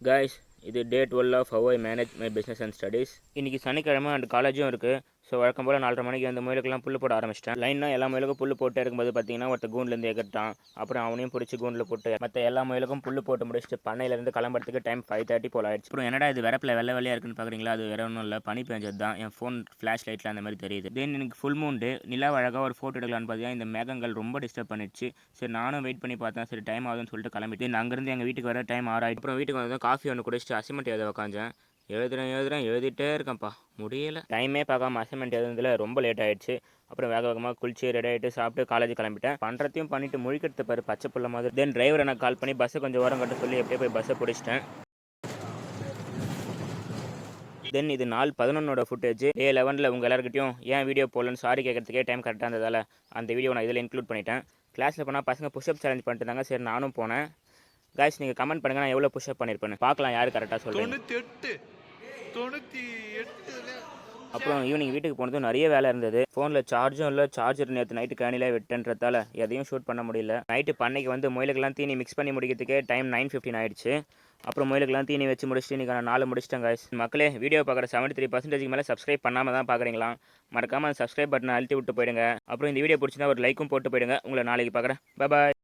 Guys, இது day 12 of how I manage my business and studies. இன்றைக்கி சனிக்கிழமை and காலேஜும் இருக்குது. ஸோ வழக்கம் போல் 4:30 மணிக்கு அந்த முயலுக்கெல்லாம் புல் போட ஆரம்பிச்சிட்டேன். லைனாக எல்லா முயலுக்கும் புல் போட்டே இருக்கும்போது பார்த்தீங்கன்னா ஒருத்த கூண்டுலேருந்து எகட்டான். அப்புறம் அவனையும் பிடிச்சி கூண்டில் போட்டு மற்ற எல்லா முயலுக்கும் புல் போட்டு முடிச்சுட்டு பண்ணையிலேருந்து கிளம்புறதுக்கு டைம் 5:30 போல் ஆயிடுச்சு. அப்புறம் என்னடா இது வெறப்பில் வெள்ளை வெள்ளையாக இருக்குன்னு பார்க்குறீங்களா? அது வேற ஒன்றும் இல்லை, பனி பெஞ்சது தான். என் ஃபோன் ஃப்ளாஷ் லைட்டில் அந்த மாதிரி தெரியுது. தென் எனக்கு ஃபுல் மூண்டு நிலா அழகாக ஒரு ஃபோட்டோ எடுக்கலான்னு பார்த்தீங்கன்னா இந்த மேகங்கள் ரொம்ப டிஸ்டர்ப் பண்ணிடுச்சு. சரி நானும் வெயிட் பண்ணி பார்த்தேன். சரி டைம் ஆகுதுன்னு சொல்லிட்டு கிளம்பிட்டு அங்கேருந்து எங்கள் வீட்டுக்கு வர டைம் 6 ஆகிட்டு. அப்புறம் வீட்டுக்கு வந்து காஃபி ஒன்று குடிச்சிட்டு அசைன்மெண்ட் எழுத உட்காந்தேன். எழுதிட்டே இருக்கேன்ப்பா, முடியல. டைமே பார்க்காம அசைன்மெண்ட் எழுதுனதில் ரொம்ப லேட் ஆகிடுச்சு. அப்புறம் வேகமாக குளிச்சு ரெடி ஆகிட்டு சாப்பிட்டு காலேஜ் கிளம்பிட்டேன். பண்ணுறதையும் பண்ணிவிட்டு முழிக்கிறது பாரு பச்சை புள்ள மாதிரி. தென் டிரைவர் எனக்கு கால் பண்ணி பஸ்ஸை கொஞ்சம் ஓரம் கட்ட சொல்லி எப்படியே போய் பஸ்ஸை பிடிச்சிட்டேன். தென் இது நாள் 11ஓட ஃபுட்டேஜ். டே 11 உங்கள் எல்லாருக்கிட்டையும் ஏன் வீடியோ போடலன்னு சாரி கேட்கறதுக்கே டைம் கரெக்டாக இருந்ததால் அந்த வீடியோ நான் இதில் இன்க்ளூட் பண்ணிட்டேன். கிளாஸில் போனால் பசங்க புஷ்அப் சேலஞ்ச் பண்ணிட்டு இருந்தாங்க. சரி நானும் போனேன். கைஸ் நீங்கள் கமெண்ட் பண்ணுங்கள் நான் எவ்வளோ புஷ்அப் பண்ணியிருப்பேன்னு பார்க்கலாம், யார் கரெக்டாக சொல்கிறேன். 98. அப்புறம் ஈவினிங் வீட்டுக்கு போனதும் நிறைய வேலை இருந்தது. ஃபோனில் சார்ஜும் இல்லை, சார்ஜர் நேற்று நைட்டு கேனிலே விட்டுன்றதால எதையும் ஷூட் பண்ண முடியல. நைட்டு பண்ணைக்கு வந்து முயலுக்கெல்லாம் தீனி மிக்ஸ் பண்ணி முடிக்கிறதுக்கே டைம் 9:15 ஆயிடுச்சு. அப்புறம் முயலுக்கெல்லாம் தீனி வச்சு முடிச்சுட்டு இன்றைக்கி நான் 4 முடிச்சிட்டேன் கைஸ். மக்களே, வீடியோ பார்க்குற 73% மேலே சப்ஸ்கிரைப் பண்ணாமல் தான் பார்க்குறீங்களா? மறக்காமல் அந்த சப்ஸ்கிரைப் பட்டனை அழுத்தி விட்டு போயிடுங்க. அப்புறம் இந்த வீடியோ பிடிச்சிருந்தா ஒரு லைக்கும் போட்டு போயிடுங்க. உங்களை நாளைக்கு பார்க்குறேன். பாய்.